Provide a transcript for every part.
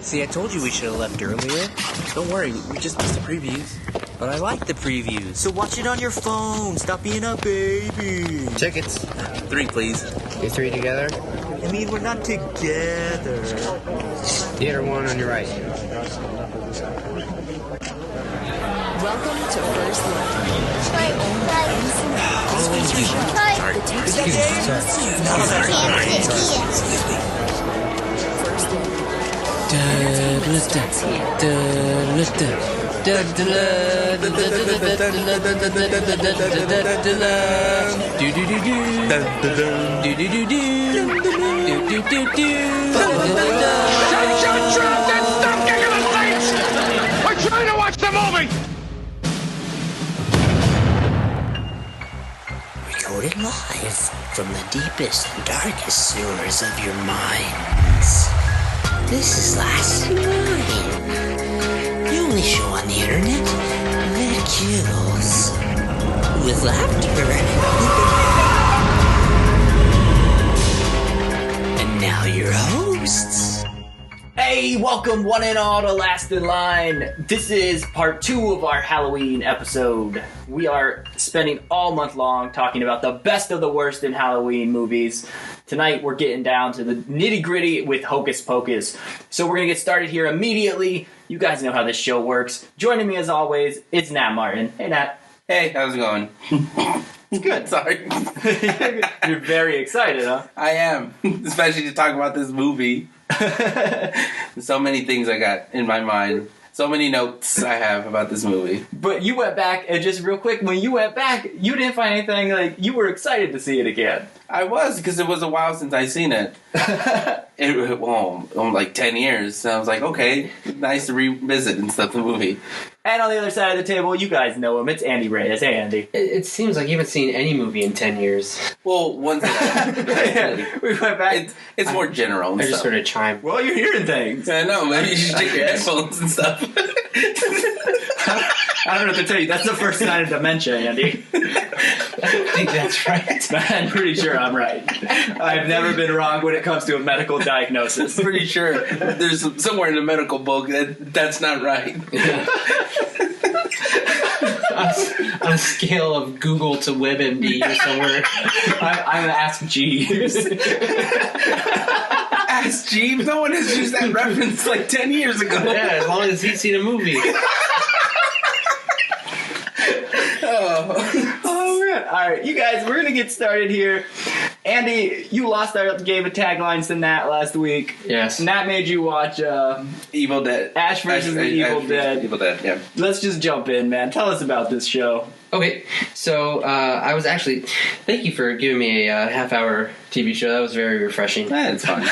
See, I told you we should have left earlier. Don't worry, we just missed the previews. But I like the previews, so watch it on your phone. Stop being a baby. Tickets. 3, please. You 3 together? I mean, we're not together. Theater 1 on your right. Welcome to First Look. Sorry. We're trying to watch the movie! Recorded live from the deepest and darkest sewers of your minds. This is Last in Line, the only show on the internet that kills with laughter. And now your hosts. Hey, welcome one and all to Last in Line. This is part 2 of our Halloween episode. We are spending all month long talking about the best of the worst in Halloween movies. Tonight we're getting down to the nitty gritty with Hocus Pocus. So we're going to get started here immediately. You guys know how this show works. Joining me as always, it's Nat Martin. Hey Nat. Hey, how's it going? It's good. Sorry. You're very excited, huh? I am, especially to talk about this movie. So many things I got in my mind. So many notes I have about this movie. But you went back, and just real quick, when you went back, you didn't find anything, like, you were excited to see it again. I was, because it was a while since I seen it. Like 10 years. So I was like, okay, nice to revisit and stuff the movie. And on the other side of the table, you guys know him. It's Andy Reyes. Hey, Andy. It seems like you haven't seen any movie in 10 years. Well, once Yeah, we went back. it's more general and I just stuff. sort of chime. Well, you're hearing things. I know, maybe you should take your headphones and stuff. I don't know what to tell you. That's the first sign of dementia, Andy. I think that's right. I'm pretty sure I'm right. I've never been wrong when it comes to a medical diagnosis. Pretty sure there's somewhere in the medical book that's not right. Yeah. On a scale of Google to WebMD or somewhere. I'm an Ask Jeeves. Ask Jeeves? No one has used that reference like 10 years ago. Yeah, as long as he's seen a movie. Oh, man. All right, you guys, we're going to get started here. Andy, you lost our game of taglines to Nat last week. Yes. Nat made you watch Evil Dead. Ash versus the Evil Dead. Evil Dead, yeah. Let's just jump in, man. Tell us about this show. Okay, so I was actually... Thank you for giving me a half-hour TV show. That was very refreshing. It's fun.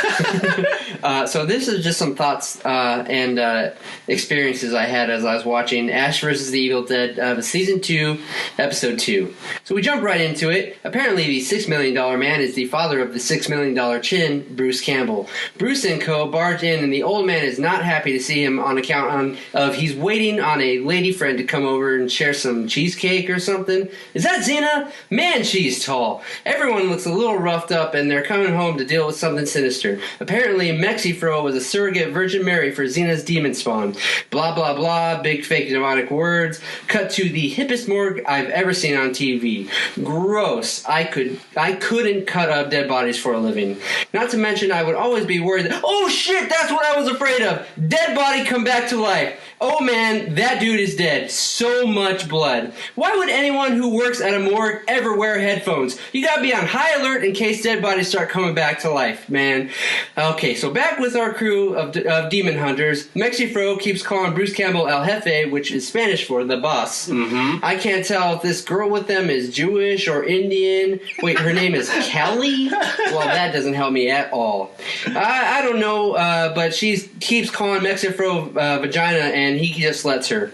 So this is just some thoughts and experiences I had as I was watching Ash vs. the Evil Dead, Season 2, Episode 2. So we jump right into it. Apparently the $6 million man is the father of the $6 million chin, Bruce Campbell. Bruce and co. barge in, and the old man is not happy to see him on account of he's waiting on a lady friend to come over and share some cheesecake or something. Is that Xena? Man, she's tall. Everyone looks a little roughed up, and they're coming home to deal with something sinister. Apparently, Mexifro was a surrogate Virgin Mary for Xena's demon spawn. Blah, blah, blah, big fake demonic words. Cut to the hippest morgue I've ever seen on TV. Gross. I couldn't cut up dead bodies for a living. Not to mention, I would always be worried that, oh shit, that's what I was afraid of. Dead body come back to life. Oh man, that dude is dead. So much blood. Why would anyone who works at a morgue ever wear headphones? You gotta be on high alert in case dead bodies start coming back to life, man. Okay, so back with our crew of demon hunters. Mexifro keeps calling Bruce Campbell El Jefe, which is Spanish for the boss. Mm-hmm. I can't tell if this girl with them is Jewish or Indian. Wait, her name is Kelly? Well, that doesn't help me at all. I don't know, but she keeps calling Mexifro vagina, and he just lets her.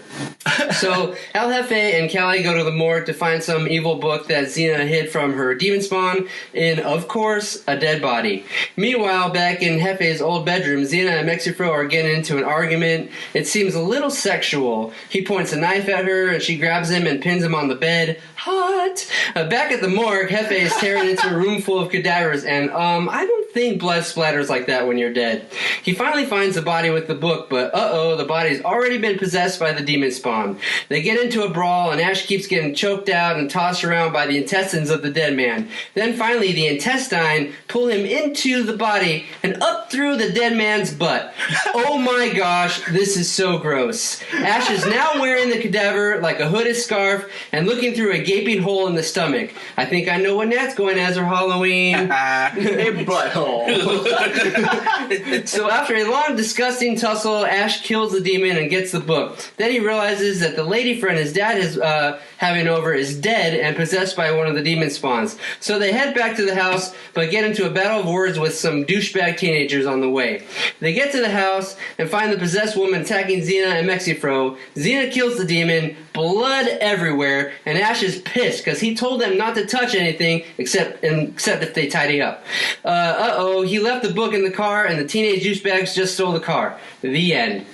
So El Jefe and Kelly go go to the morgue to find some evil book that Xena hid from her demon spawn in, of course, a dead body. Meanwhile, back in Hefe's old bedroom, Xena and Mexifro are getting into an argument. It seems a little sexual. He points a knife at her, and she grabs him and pins him on the bed. Hot! Back at the morgue, Hefe is tearing into a room full of cadavers, and, I don't think blood splatters like that when you're dead. He finally finds the body with the book, but the body's already been possessed by the demon spawn. They get into a brawl, and Ash keeps getting choked out and tossed around by the intestines of the dead man. Then finally, the intestine pull him into the body and up through the dead man's butt. Oh my gosh, this is so gross. Ash is now wearing the cadaver like a hooded scarf and looking through a gaping hole in the stomach. I think I know what Nat's going as for Halloween. A butthole. So after a long, disgusting tussle, Ash kills the demon and gets the book. Then he realizes that the lady friend his dad is having over is dead and possessed by one of the demon spawns. So they head back to the house, but get into a battle of words with some douchebag teenagers on the way. They get to the house and find the possessed woman attacking Xena and Mexifro. Xena kills the demon, blood everywhere, and Ash is pissed because he told them not to touch anything except if they tidy up. He left the book in the car, and the teenage douchebags just stole the car. The end.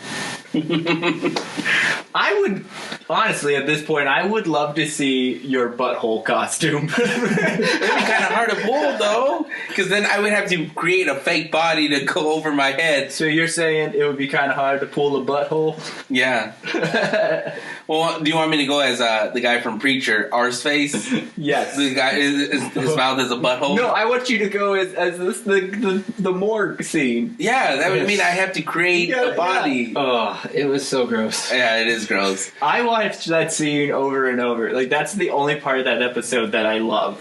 I would, honestly, at this point, I would love to see your butthole costume. It'd be kind of hard to pull, though, because then I would have to create a fake body to go over my head. So you're saying it would be kind of hard to pull the butthole? Yeah. Well, do you want me to go as the guy from Preacher, Arseface? Yes. The guy, his mouth is a butthole? No, I want you to go as the morgue scene. Yeah, that would mean I have to create a body. Yeah. Oh, it was so gross. Yeah, it is gross. I watched that scene over and over. Like, that's the only part of that episode that I love.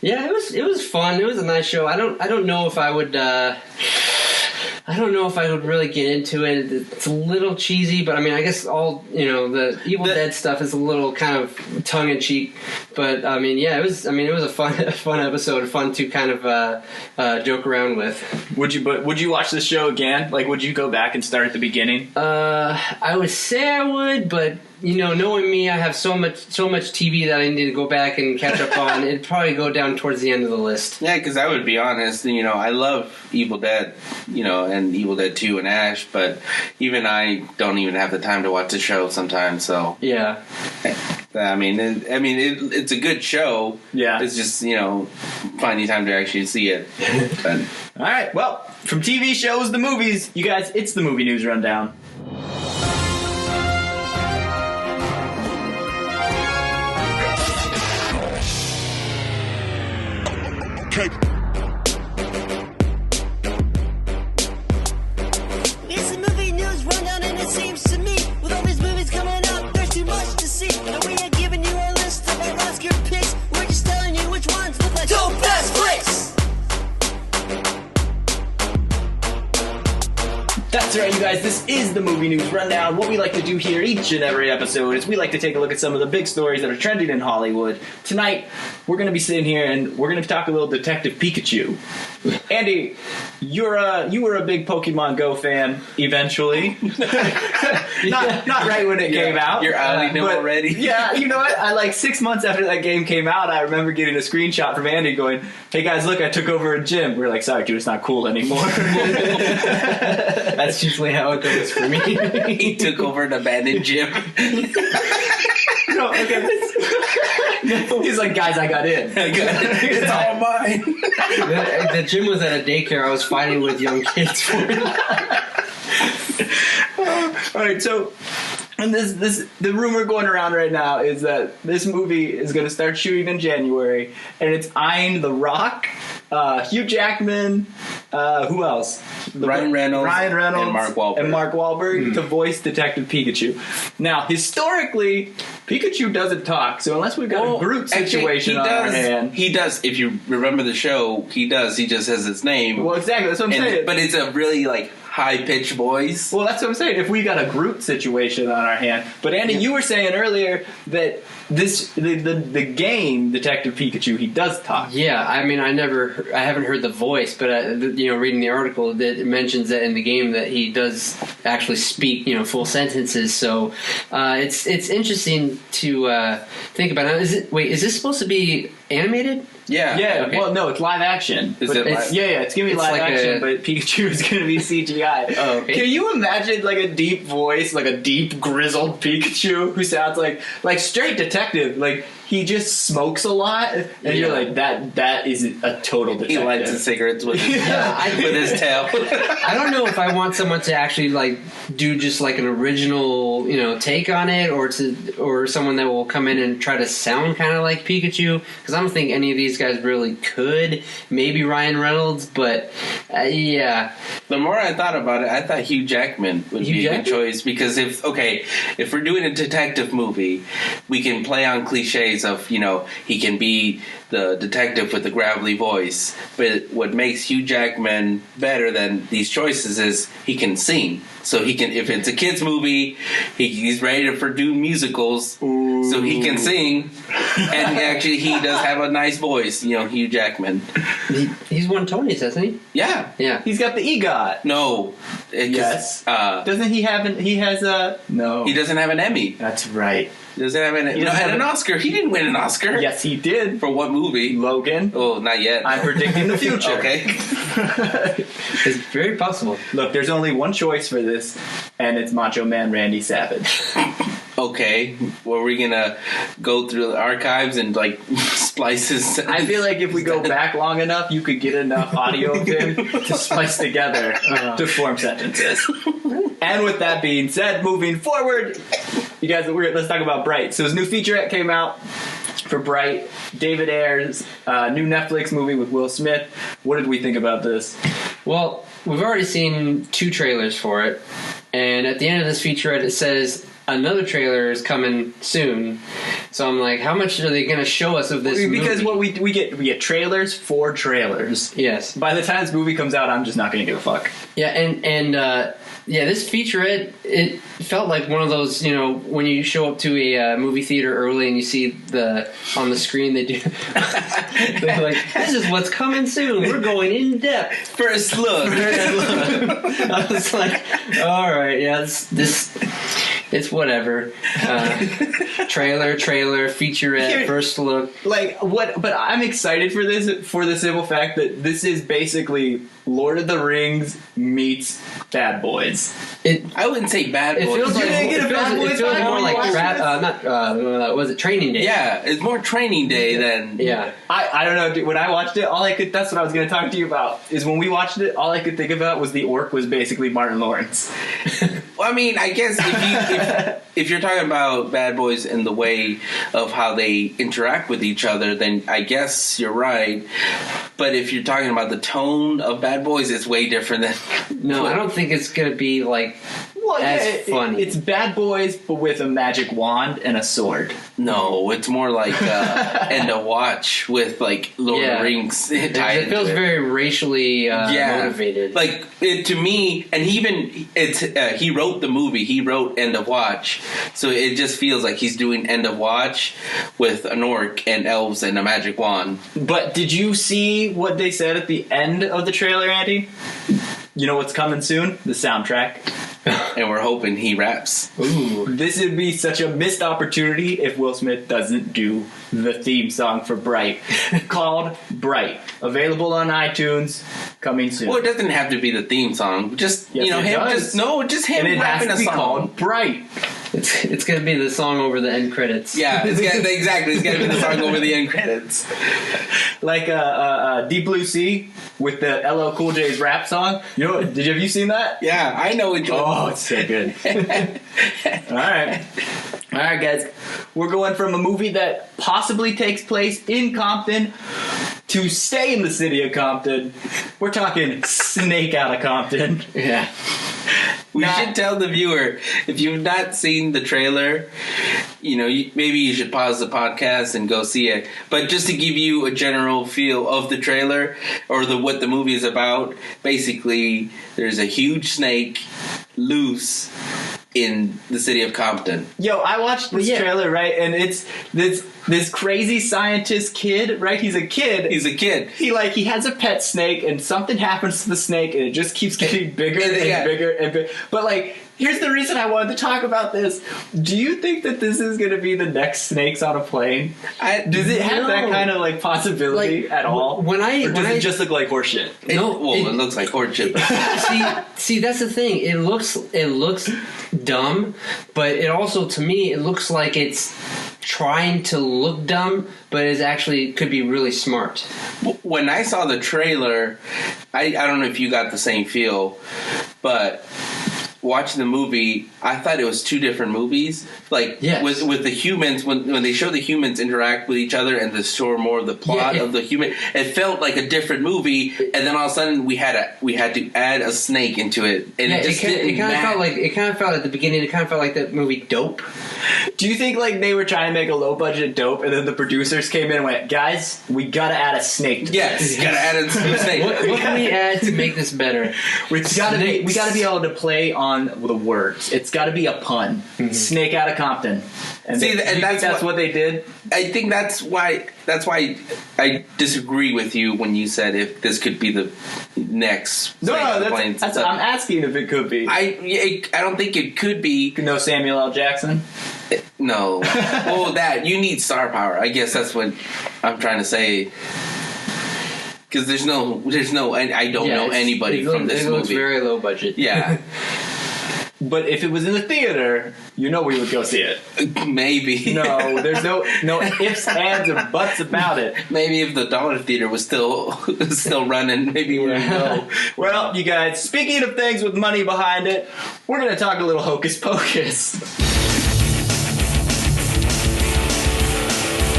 Yeah, it was fun. It was a nice show. I don't know if I would really get into it. It's a little cheesy, but I mean, I guess the Evil Dead stuff is a little kind of tongue in cheek. But I mean, yeah, it was a fun episode, fun to kind of joke around with. Would you watch the show again? Like, would you go back and start at the beginning? I would say I would, but knowing me, I have so much TV that I need to go back and catch up on. It'd probably go down towards the end of the list. Yeah, because I would be honest, I love Evil Dead, and Evil Dead 2 and Ash, but even I don't even have the time to watch the show sometimes. So yeah, I mean, it's a good show. Yeah, it's just finding time to actually see it. But. All right, well, from TV shows to movies, you guys, it's the movie news rundown. It's the movie news rundown, and it seems to me, with all these movies coming out, there's too much to see. And we ain't giving you a list of our Oscar picks. We're just telling you which ones look like the best flicks. That's right, you guys. This is the movie news rundown. What we like to do here each and every episode is we like to take a look at some of the big stories that are trending in Hollywood. Tonight, we're going to be sitting here and we're going to talk a little Detective Pikachu. Andy, you were a big Pokemon Go fan eventually. not right when it came out. You're outing him already. Yeah, you know what? Like 6 months after that game came out, I remember getting a screenshot from Andy going, "Hey guys, look, I took over a gym." We're like, "Sorry, dude, it's not cool anymore." That's usually how it goes for me. He took over an abandoned gym. No, okay. He's like, "Guys, I got in. It's all mine." The gym was at a daycare. I was fighting with young kids for it. All right, so and the rumor going around right now is that this movie is going to start shooting in January, and it's eyeing The Rock, Hugh Jackman, who else? Ryan Reynolds, and Mark Wahlberg to voice Detective Pikachu. Now, historically, Pikachu doesn't talk, so unless we've got a Groot situation on our hand, he does. If you remember the show, he does. He just says his name. Well, exactly. That's what I'm saying. But it's a really high-pitched voice. Well, that's what I'm saying. If we got a Groot situation on our hand. But Andy, you were saying earlier that the game Detective Pikachu, he does talk. Yeah, I mean, I haven't heard the voice, but reading the article that it mentions that in the game that he does actually speak, full sentences. So it's interesting to think about. Is this supposed to be animated? Yeah. Yeah, Okay. well, no, it's live action. Is But it it's, live? yeah, it's gonna be It's live like action, a- but Pikachu is gonna be CGI. Oh, okay. Can you imagine like a deep voice, like a deep grizzled Pikachu who sounds like straight detective? Like he just smokes a lot, and you're like, that is a total detective. He lights his cigarettes with his, Yeah, with his tail. I don't know if I want someone to actually like do just like an original, take on it, or someone that will come in and try to sound kind of like Pikachu. Because I don't think any of these guys really could. Maybe Ryan Reynolds, but yeah. The more I thought about it, I thought Hugh Jackman would be a good choice, because if we're doing a detective movie, we can play on cliches of, he can be the detective with the gravelly voice, but what makes Hugh Jackman better than these choices is he can sing. So he can, if it's a kids movie, he's ready for do musicals, so he can sing, and actually he does have a nice voice, Hugh Jackman. He's won Tonys, hasn't he? Yeah. Yeah. He's got the EGOT. No. Yes. No. Doesn't he have he has a... No. He doesn't have an Emmy. That's right. He doesn't have doesn't have an an- Oscar. He didn't win an Oscar. Yes, he did. For what movie? Logan. Oh, not yet. I'm predicting the future. Okay. It's very possible. Look, there's only one choice for this, and it's Macho Man Randy Savage. Okay. Well, we're gonna go through the archives and splice his. I feel like if we go back long enough, you could get enough audio of him to splice together to form sentences. And with that being said, moving forward, you guys, let's talk about Bright. So his new featurette came out for Bright. David Ayer's new Netflix movie with Will Smith. What did we think about this? Well, we've already seen 2 trailers for it, and at the end of this featurette it says another trailer is coming soon. So I'm like, how much are they going to show us of this Because movie? what we get trailers for trailers. Yes. By the time this movie comes out, I'm just not going to give a fuck. Yeah, and this featurette, it felt like one of those, when you show up to a movie theater early and you see on the screen they do, they're like, this is what's coming soon. We're going in depth. First look. I was like, all right, yeah, this it's whatever. Trailer, featurette, first look. But I'm excited for this for the simple fact that this is basically Lord of the Rings meets Bad Boys. I wouldn't say Bad Boys. It feels like didn't get a Bad Boys it feels vibe more when you like watched was it Training Day? Yeah, it's more Training Day than. Yeah. I don't know, dude, when I watched it, that's what I was going to talk to you about, is when we watched it, all I could think about was the orc was basically Martin Lawrence. Well, I mean, I guess if you're talking about Bad Boys in the way of how they interact with each other, then I guess you're right. But if you're talking about the tone of Bad Boys, it's way different than. No, I don't think it's gonna be like as funny. It's Bad Boys, but with a magic wand and a sword. No, it's more like End of Watch with Lord of the Rings tied It feels into it. very racially motivated. Like to me, and he wrote the movie. He wrote End of Watch, so it just feels like he's doing End of Watch with an orc and elves and a magic wand. But did you see what they said at the end of the trailer, Andy? You know what's coming soon? The soundtrack. And we're hoping he raps. Ooh. This would be such a missed opportunity if Will Smith doesn't do the theme song for Bright, called Bright. Available on iTunes, coming soon. Well, it doesn't have to be the theme song. Just Yes, it him. does. Just him and it has rapping to a be song. called Bright. It's gonna be the song over the end credits. Yeah, exactly. It's gonna be the song over the end credits. Like Deep Blue Sea with the LL Cool J's rap song. Have you seen that? Yeah, I know which one. Oh, it's so good. All right, guys. We're going from a movie that possibly takes place in Compton to stay in the city of Compton. We're talking Snake out of Compton. Yeah. We should tell the viewer, if you've not seen the trailer, maybe you should pause the podcast and go see it. But just to give you a general feel of the trailer or what the movie is about, basically there's a huge snake loose in the city of Compton. Yo, I watched this trailer, right? And it's this crazy scientist kid, right? He's a kid. He has a pet snake, and something happens to the snake, and it just keeps getting bigger and bigger and bigger. But like, here's the reason I wanted to talk about this. Do you think that this is going to be the next Snakes on a Plane? Does it have that kind of like possibility at all? Or does it just look like horseshit? It looks like horseshit. see, that's the thing. It looks dumb, but it also, to me, it looks like it's trying to look dumb, but it actually could be really smart. When I saw the trailer, I don't know if you got the same feel, but watching the movie, I thought it was two different movies. Like, with the humans, when they show the humans interact with each other and they show more of the plot of the human, it felt like a different movie. And then all of a sudden, we had to add a snake into it, and it kind of felt at the beginning. It kind of felt like that movie Dope. Do you think like they were trying to make a low budget Dope, and then the producers came in and went, "Guys, we gotta add a snake to this. Gotta add a snake. What can we add to make this better? We gotta be able to play on the words. It's got to be a pun. Mm-hmm. Snake out of Compton. And that's what they did. I think that's why I disagree with you when you said if this could be the next. I'm asking if it could be. I don't think it could be. No Samuel L. Jackson. No. Well, you need star power. I guess that's what I'm trying to say. Because there's no, I don't know anybody from this movie. It looks very low budget. Yeah. But if it was in the theater, we would go see it. Maybe. No, there's no ifs, ands, or buts about it. Maybe if the dollar theater was still running, maybe we would go. Well, you guys, speaking of things with money behind it, we're going to talk a little Hocus Pocus.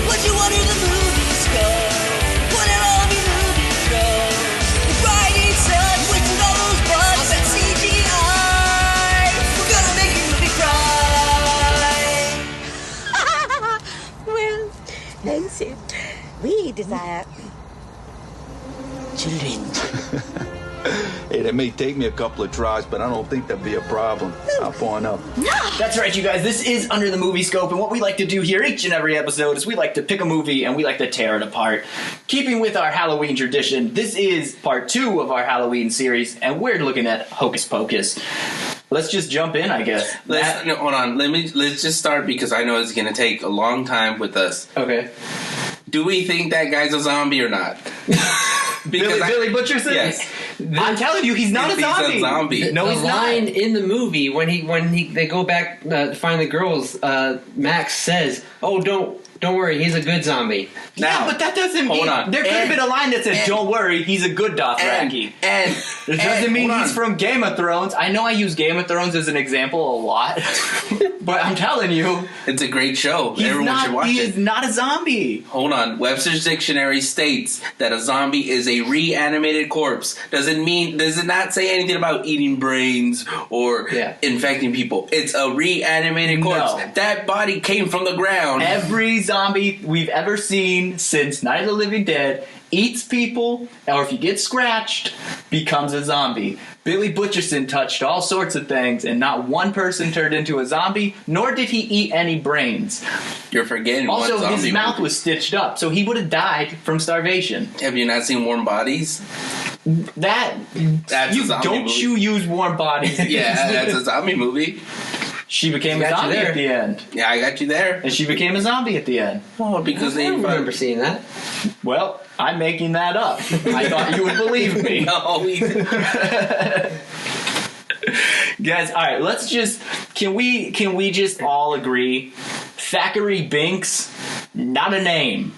What you want in the movies go? What did all the movies go? The writing sucks, wasting all those bucks on CGI. We're gonna make your movie cry. Well, Nancy, we desire children. Hey, that may take me a couple of tries, but I don't think that'd be a problem. I'll point up. That's right, you guys. This is Under the Movie Scope, and what we like to do here each and every episode is we like to pick a movie and we like to tear it apart. Keeping with our Halloween tradition, this is part 2 of our Halloween series, and we're looking at Hocus Pocus. Let's just jump in, I guess. Hold on. Let's just start because I know it's going to take a long time with us. Okay. Do we think that guy's a zombie or not? Billy Butcherson? Yes. I'm telling you, he's not a zombie. He's a zombie. No, he's not. The line in the movie when they go back to find the girls, Max says, "Oh, don't worry, he's a good zombie." Now, but that doesn't mean... There could have been a line that said, "Don't worry, he's a good Dothraki." It doesn't mean he's from Game of Thrones. I know I use Game of Thrones as an example a lot, but I'm telling you... It's a great show. Everyone should watch it. He is not a zombie. Hold on. Webster's Dictionary states that a zombie is a reanimated corpse. Does it not say anything about eating brains or infecting people? It's a reanimated corpse. No. That body came from the ground. Every zombie we've ever seen since Night of the Living Dead eats people, or if you get scratched, becomes a zombie. Billy Butcherson touched all sorts of things, and not one person turned into a zombie, nor did he eat any brains. You're forgetting also, one zombie his mouth was stitched up, so he would have died from starvation. Have you not seen Warm Bodies? That's a zombie movie. You use Warm Bodies? Yeah, that's a zombie movie. She became a zombie at the end. Yeah, I got you there. And she became a zombie at the end. Oh, because I don't remember seeing that. Well, I'm making that up. I thought you would believe me. No, guys, all right, let's just... Can we just all agree? Thackery Binks, not a name.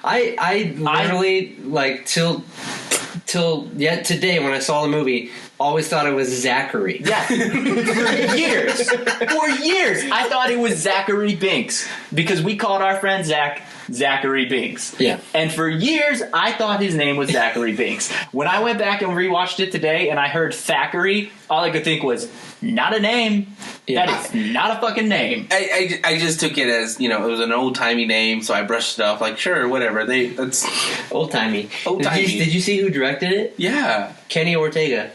I literally, like, till yet today when I saw the movie... always thought it was Zachary. Yeah. For years, I thought it was Zachary Binks. Because we called our friend Zachary Binks. Yeah. And for years, I thought his name was Zachary Binks. When I went back and rewatched it today and I heard Thackery, all I could think was, not a name. Yeah. That is not a fucking name. I just took it as, it was an old-timey name, so I brushed it off. Like, sure, whatever. That's old-timey. Old-timey. Did you see who directed it? Yeah. Kenny Ortega.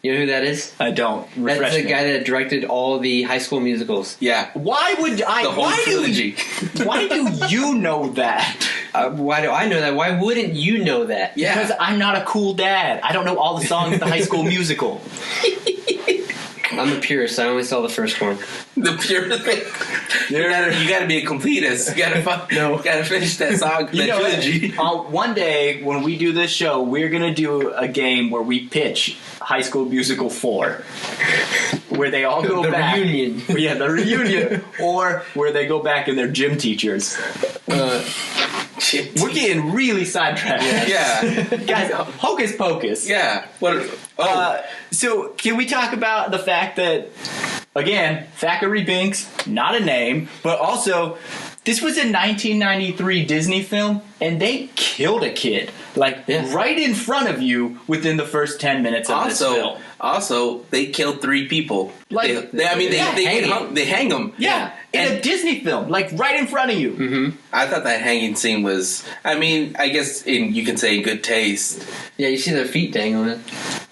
You know who that is? I don't. That's the guy that directed all the High School Musicals. Yeah. Why would I? The whole trilogy. Why do you know that? Why do I know that? Why wouldn't you know that? Yeah. Because I'm not a cool dad. I don't know all the songs of the High School Musical. I'm a purist. I only saw the first one. The purest thing. You gotta be a completist. You gotta finish that song, that trilogy. One day when we do this show, we're gonna do a game where we pitch High School Musical 4, where they all go back. The reunion. Yeah, the reunion, or where they go back and they're gym teachers. We're getting really sidetracked. Yeah. Guys, Hocus Pocus. Yeah. So can we talk about the fact that, again, Thackery Binks, not a name, but also this was a 1993 Disney film, and they killed a kid. Right in front of you within the first 10 minutes of this film. Also, they killed 3 people. They hang them. Yeah, in a Disney film, right in front of you. Mm-hmm. I thought that hanging scene was, I guess you can say good taste. Yeah, you see their feet dangling.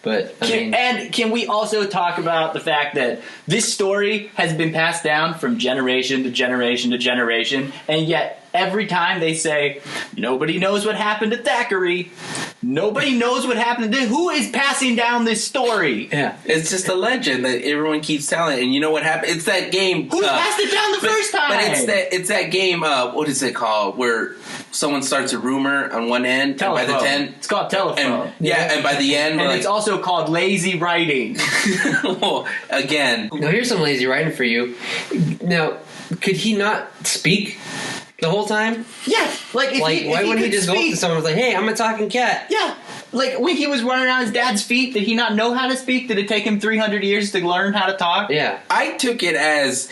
But can we also talk about the fact that this story has been passed down from generation to generation to generation, and yet every time they say, nobody knows what happened to Thackery, nobody knows what happened to who is passing down this story? Yeah. It's just a legend that everyone keeps telling, and you know what happened? It's that game. Who passed it down the first time? But it's that game, what is it called? Where someone starts a rumor on one end, Telephone. and by the 10... It's called telephone. And by the end... And it's also called lazy writing. Well, again... Now, here's some lazy writing for you. Now, could he not speak the whole time? Yeah. Why wouldn't he just go up to someone and be like, hey, I'm a talking cat? Yeah. When he was running on his dad's feet, did he not know how to speak? Did it take him 300 years to learn how to talk? Yeah. I took it as,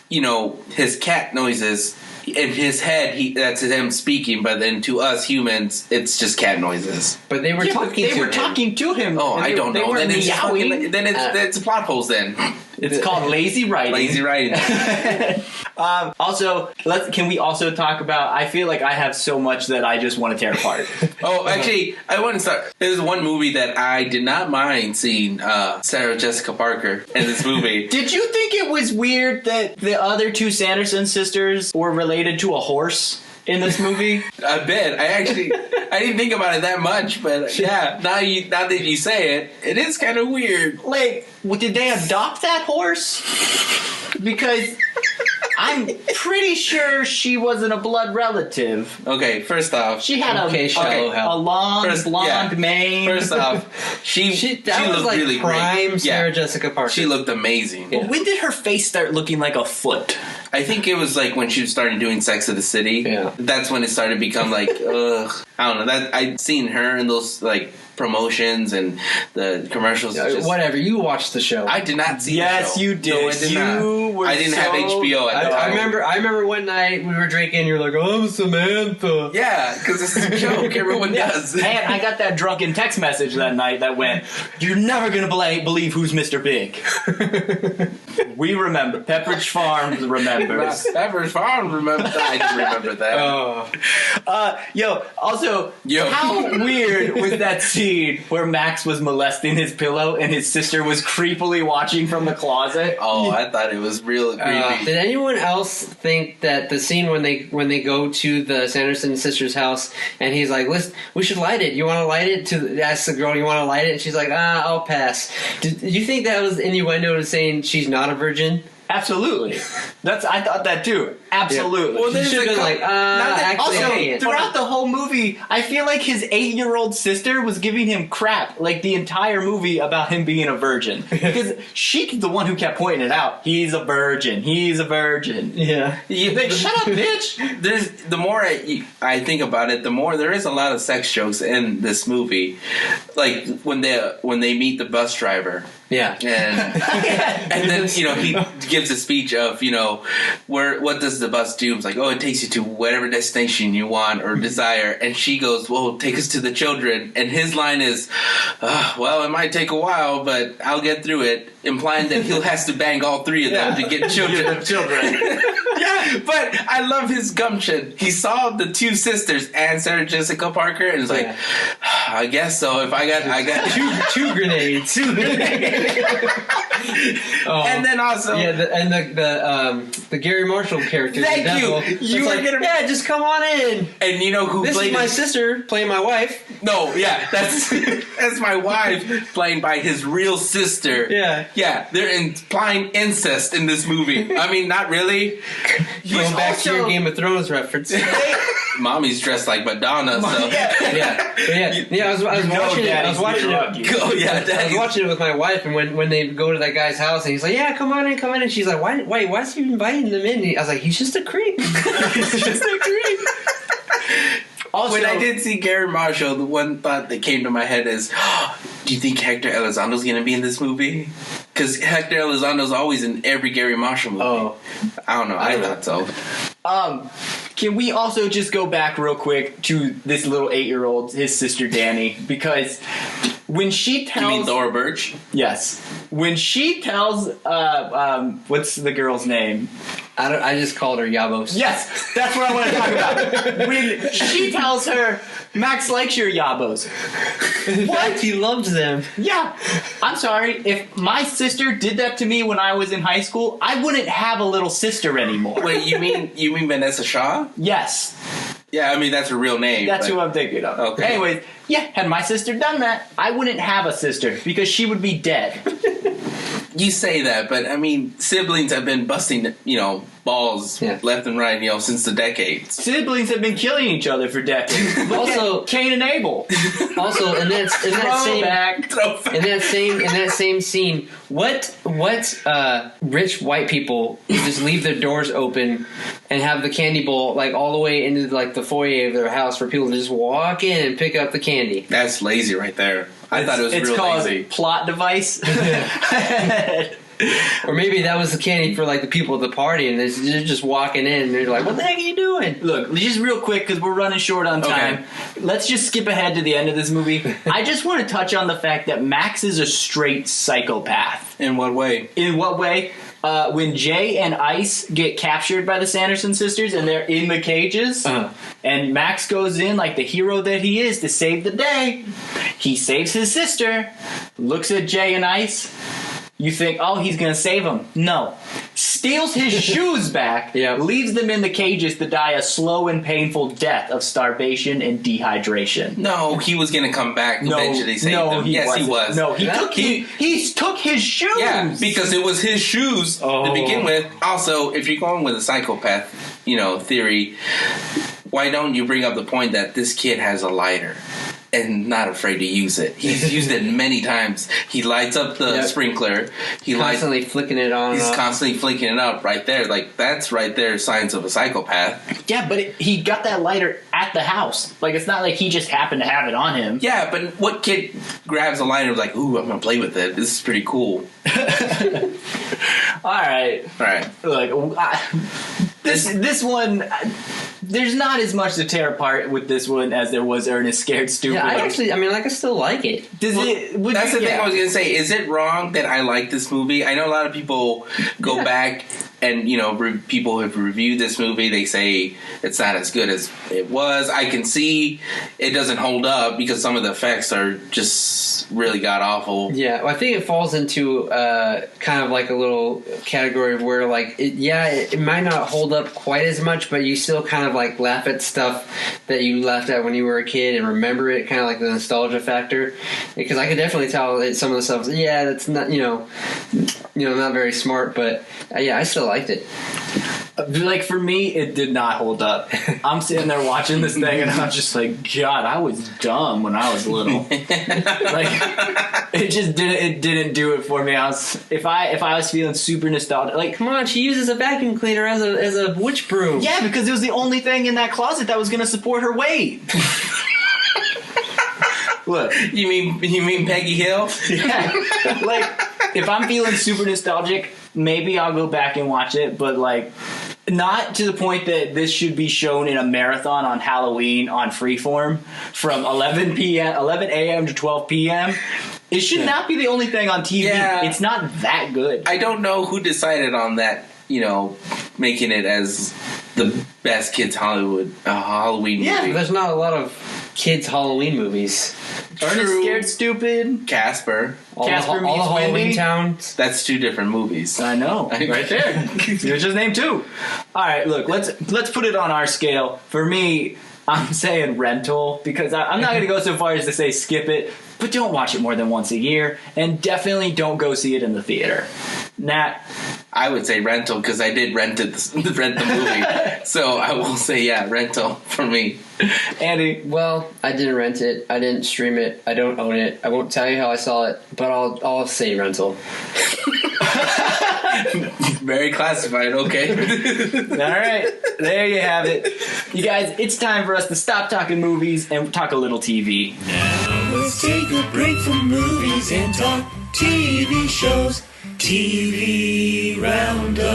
his cat noises. In his head, that's him speaking, but then to us humans, it's just cat noises. But they were talking to him. Oh, I don't know. Then it's plot holes then. It's called lazy writing. Lazy writing. Also, can we also talk about, I feel like I have so much that I just want to tear apart. Actually, I want to start. There's one movie that I did not mind seeing Sarah Jessica Parker in this movie. Did you think it was weird that the other 2 Sanderson sisters were related to a horse in this movie? A bit. I didn't think about it that much, but yeah, now that you say it, it is kind of weird. Did they adopt that horse? Because I'm pretty sure she wasn't a blood relative. Okay, first off, she had a long blonde mane. First off, she looked like really prime great. Sarah Jessica Parker. She looked amazing. Well, when did her face start looking like a foot? I think it was when she started doing Sex of the City. Yeah. That's when it started to become ugh. I don't know. I'd seen her in those promotions and the commercials. Whatever. You watched the show. I did not see. Yes, the show. you did. No, I did not. I didn't have HBO at the time. I remember one night we were drinking. You're like, "Oh, I'm Samantha." Yeah, because this is a joke. Everyone does. And I got that drunken text message that night that went, "You're never gonna believe who's Mr. Big." We remember. Pepperidge Farm remembers. Pepperidge Farm remembers. I didn't remember that. Also, how weird was that scene where Max was molesting his pillow and his sister was creepily watching from the closet? Oh, I thought it was real creepy. Did anyone else think that the scene when they go to the Sanderson sisters' house and he's like, we should light it. You want to light it? Ask the girl, you want to light it? And she's like, I'll pass. Did you think that was innuendo to saying she's not a virgin? Absolutely. I thought that too. Absolutely. Well, there's should have been also, throughout the whole movie, I feel like his 8-year-old sister was giving him crap the entire movie about him being a virgin. Because she's the one who kept pointing it out. He's a virgin. He's a virgin. Yeah. Shut up, bitch. The more I think about it, the more there is a lot of sex jokes in this movie. When they meet the bus driver. Yeah. And then, he gives a speech of, what does the bus do? It's like, it takes you to whatever destination you want or desire. And she goes, well, take us to the children. And his line is, well, it might take a while, but I'll get through it. Implying that he'll has to bang all 3 of them to get children. Yeah. But I love his gumption. He saw the two sisters and Sarah Jessica Parker, and was like, I guess so. If I got two grenades. And then also, the Gary Marshall character. Thank you. You were gonna, just come on in. And you know who this played is my sister playing my wife. No, yeah, that's my wife playing by his real sister. Yeah, they're implying incest in this movie. I mean, not really. Going back to your Game of Thrones reference. Mommy's dressed like Madonna, so I was watching it. I was watching it with my wife, and when they go to that guy's house, and he's like, "Yeah, come on in," and she's like, "Why is he inviting them in?" And I was like, "He's just a creep." He's just a creep. Also, when I did see Gary Marshall, the one thought that came to my head is, do you think Hector Elizondo's going to be in this movie? Because Hector Elizondo's always in every Gary Marshall movie. Oh. I don't know. I thought so. Can we also just go back real quick to this little 8-year-old, his sister Danny? Because when she tells... You mean Thora Birch? Yes. When she tells... what's the girl's name? I just called her Yabos. Yes, that's what I want to talk about. When she tells her, Max likes your Yabos. What? He loves them. Yeah. I'm sorry. If my sister did that to me when I was in high school, I wouldn't have a little sister anymore. Wait, you mean Vanessa Shaw? Yes. Yeah, I mean, that's her real name. That's who I'm thinking of. Okay. Anyways, had my sister done that, I wouldn't have a sister because she would be dead. You say that, but I mean, siblings have been busting, balls left and right, since the decades. Siblings have been killing each other for decades. Also, Cain and Abel. Also, in that same scene, what rich white people just leave their doors open and have the candy bowl all the way into the foyer of their house for people to just walk in and pick up the candy? That's lazy right there. I thought it was real lazy. It's called plot device. Or maybe that was the candy for the people at the party, and they're just walking in, and they're like, "What the heck are you doing?" Look, just real quick because we're running short on time. Okay. Let's just skip ahead to the end of this movie. I just want to touch on the fact that Max is a straight psychopath. In what way? When Jay and Ice get captured by the Sanderson sisters and they're in the cages, and Max goes in like the hero that he is to save the day, he saves his sister, looks at Jay and Ice. You think, he's going to save them. No. Steals his shoes back, leaves them in the cages to die a slow and painful death of starvation and dehydration. No, he was going to come back eventually save them. Yes, he was. No, he took his shoes. Yeah, because it was his shoes to begin with. Also, if you're going with a psychopath, theory, why don't you bring up the point that this kid has a lighter? And not afraid to use it. He's used it many times. He lights up the sprinkler. He's constantly flicking it on. He's constantly flicking it up right there. That's right there, signs of a psychopath. Yeah, but he got that lighter at the house. It's not like he just happened to have it on him. Yeah, but what kid grabs a lighter and is like, "Ooh, I'm gonna play with it. This is pretty cool." All right. Look, this one. There's not as much to tear apart with this one as there was Ernest Scared Stupid. Yeah, I still like it. That's the thing I was going to say. Is it wrong that I like this movie? I know a lot of people go back and, people have reviewed this movie. They say it's not as good as it was. I can see it doesn't hold up because some of the effects are just really god-awful. Yeah, well, I think it falls into kind of a little category where, it might not hold up quite as much, but you still kind of laugh at stuff that you laughed at when you were a kid and remember it, kind of the nostalgia factor. Because I could definitely tell that some of the stuff, that's not, not very smart, but I still liked it. For me, it did not hold up. I'm sitting there watching this thing, and I'm just like, God, I was dumb when I was little. It just didn't do it for me. If I was feeling super nostalgic, come on, she uses a vacuum cleaner as a witch broom. Yeah, because it was the only thing in that closet that was going to support her weight. Look, you mean Peggy Hill? Yeah, if I'm feeling super nostalgic, maybe I'll go back and watch it, but not to the point that this should be shown in a marathon on Halloween on Freeform from 11 a.m. to 12 p.m. It should not be the only thing on TV. Yeah. It's not that good. I don't know who decided on that, making it as the best kids Halloween movie. Yeah, there's not a lot of kids Halloween movies. Ernest Scared Stupid. Casper. All the Halloween Wendy. towns. That's 2 different movies. I know, right there. You just named 2. All right, look, let's put it on our scale. For me, I'm saying rental because I'm not going to go so far as to say skip it, but don't watch it more than once a year, and definitely don't go see it in the theater. Nat? I would say rental because I did rent the movie. So I will say, rental for me. Andy? Well, I didn't rent it. I didn't stream it. I don't own it. I won't tell you how I saw it, but I'll say rental. Very classified, okay. All right, there you have it. You guys, it's time for us to stop talking movies and talk a little TV. Now let's take a break from movies and talk TV shows. TV Roundup.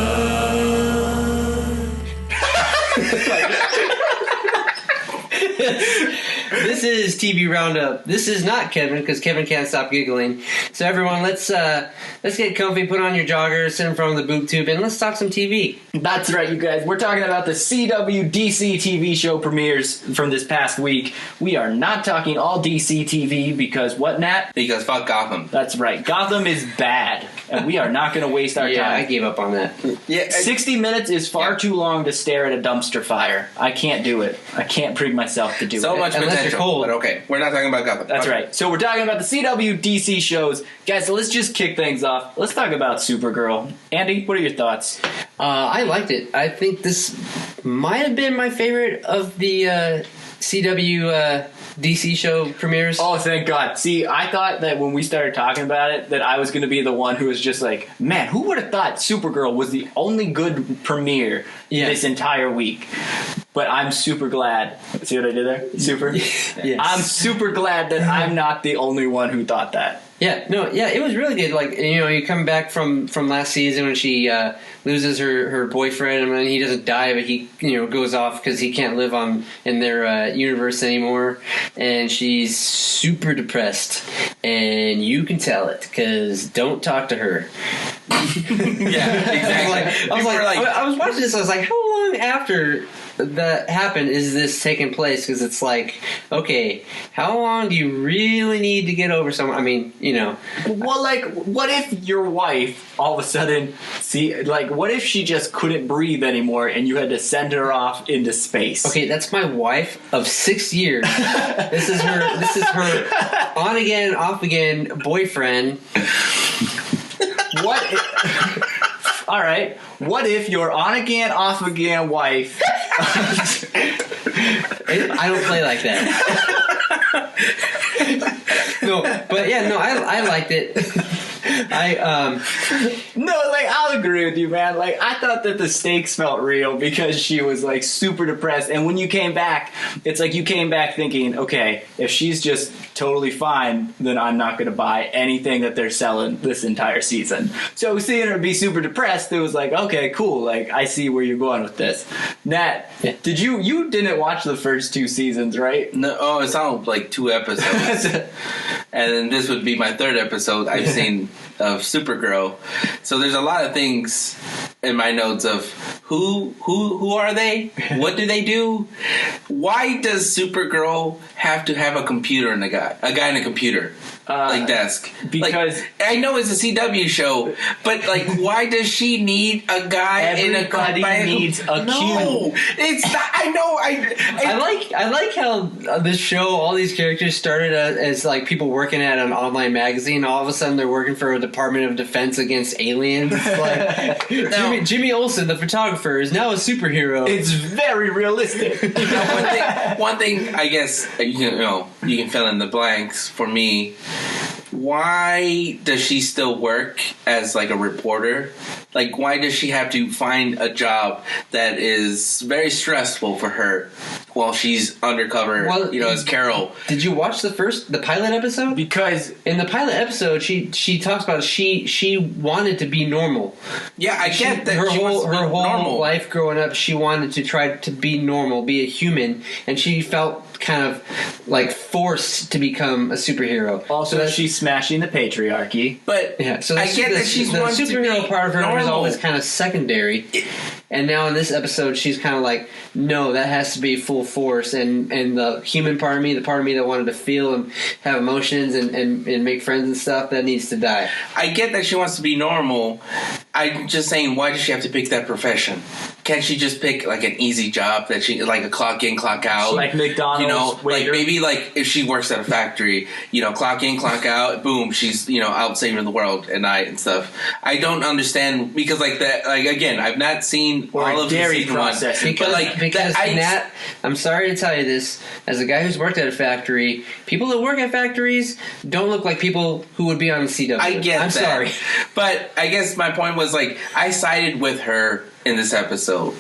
This is TV Roundup. This is not Kevin because Kevin can't stop giggling. So everyone, let's get comfy, put on your joggers, sit in front of the boob tube, and let's talk some TV. That's right, you guys. We're talking about the CW DC TV show premieres from this past week. We are not talking all DC TV because what, Nat? Because fuck Gotham. That's right. Gotham is bad, and we are not going to waste our time. Yeah, I gave up on that. Yeah, 60 minutes is far too long to stare at a dumpster fire. I can't do it. I can't bring myself to do it. So much Unless potential. you're cold. But okay, we're not talking about Gotham. That's Okay. right. So we're talking about the CW DC shows. Guys, so let's just kick things off. Let's talk about Supergirl. Andy, what are your thoughts? I liked it. I think this might have been my favorite of the CW DC show premieres. Oh, thank God. See, I thought that when we started talking about it, that I was going to be the one who was just like, man, who would have thought Supergirl was the only good premiere this entire week? But I'm super glad. See what I did there? Super? Yes. I'm super glad that I'm not the only one who thought that. It was really good. Like, you come back from last season when she loses her boyfriend, and then he doesn't die, but he goes off because he can't live in their universe anymore, and she's super depressed, and you can tell it because don't talk to her. Yeah, exactly. I was watching this. I was like, how long after that happened is this taking place? Because it's like, okay, how long do you really need to get over someone? I mean, Well, like, what if your wife all of a sudden what if she just couldn't breathe anymore and you had to send her off into space? Okay, that's my wife of 6 years. This is her on again, off again boyfriend. What? All right. What if your on again, off again wife? I don't play like that. I liked it. I'll agree with you, man. Like, I thought that the stakes felt real because she was like super depressed, and when you came back, it's like you came back thinking, okay, if she's just totally fine, then I'm not going to buy anything that they're selling this entire season. So seeing her be super depressed, it was like, okay, cool. Like, I see where you're going with this. Nat, did you didn't watch the first 2 seasons, right? No, it's on like 2 episodes, and then this would be my 3rd episode I've seen of Supergirl. So there's a lot of things in my notes of who are they? What do they do? Why does Supergirl have to have a computer and a guy in a computer? Desk. Because I know it's a CW show, but why does she need a guy in a everybody needs a No, it's not. I know. I like how this show, all these characters started as like people working at an online magazine. All of a sudden, they're working for a Department of Defense against aliens. Like Jimmy Olsen, the photographer, is now a superhero. it's very realistic. One thing, I guess you can fill in the blanks for me. Why does she still work as like a reporter? Like, why does she have to find a job that is very stressful for her while she's undercover, as Carol? Did you watch the pilot episode? Because in the pilot episode, she talks about she wanted to be normal. Yeah, I get that. Her whole normal life growing up, she wanted to try to be normal, be a human, and she felt kind of like forced to become a superhero. Also, she's smashing the patriarchy. But yeah, so I get that she's the wanting superhero to be part of her normal. was normal. always kind of secondary. And now in this episode, she's kind of like, no, that has to be full force. And the human part of me, the part of me that wanted to feel and have emotions and make friends and stuff, that needs to die. I get that she wants to be normal. I'm just saying, why does she have to pick that profession? Can't she just pick like an easy job that she like a clock in, clock out, like McDonald's? You know, waiter. like maybe like if she works at a factory, you know, clock in, clock out, boom, she's out saving the world at night and stuff. I don't understand because like that, like again, I've not seen or all of the dairy season one, processing. Because Nat, I'm sorry to tell you this, as a guy who's worked at a factory, people that work at factories don't look like people who would be on the CW. I get I'm that. sorry. But I guess my point was like I sided with her in this episode.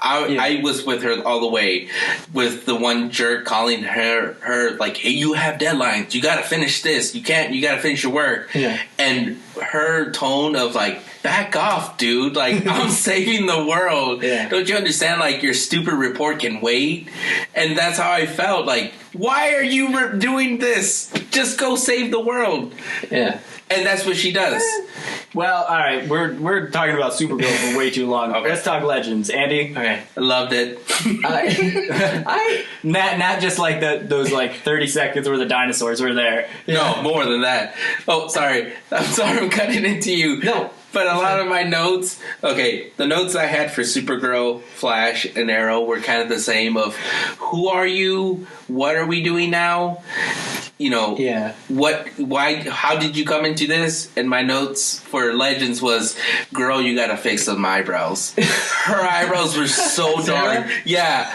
I was with her all the way, with the one jerk calling her like, hey, you have deadlines, you gotta finish this, you gotta finish your work. And her tone of like, back off, dude, like I'm saving the world. Don't you understand, like your stupid report can wait? And that's how I felt, like, why are you doing this? Just go save the world. And that's what she does. Well, all right, we're talking about Supergirl for way too long. Okay. Let's talk Legends, Andy. Okay, I loved it. Not just like those like 30 seconds where the dinosaurs were there. No, more than that. Oh, sorry. I'm cutting into you. No. But a lot of my notes, the notes I had for Supergirl, Flash, and Arrow were kind of the same of who are you? What are we doing now? How did you come into this? And my notes for Legends was, girl, you gotta fix some eyebrows. Her eyebrows were so dark. Yeah.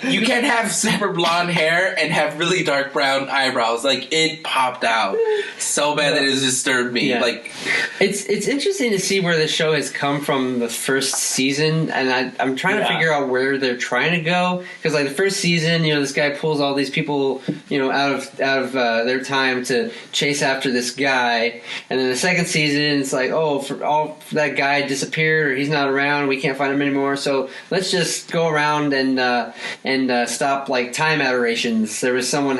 You can't have super blonde hair and have really dark brown eyebrows. Like, it popped out so bad that it disturbed me. Like, it's interesting to see where the show has come from the first season, and I'm trying to figure out where they're trying to go, because like the first season, this guy pulls all these people, out of their time to chase after this guy, and then the second season, it's like, that guy disappeared, or he's not around, we can't find him anymore, so let's just go around and stop like time aberrations. There was someone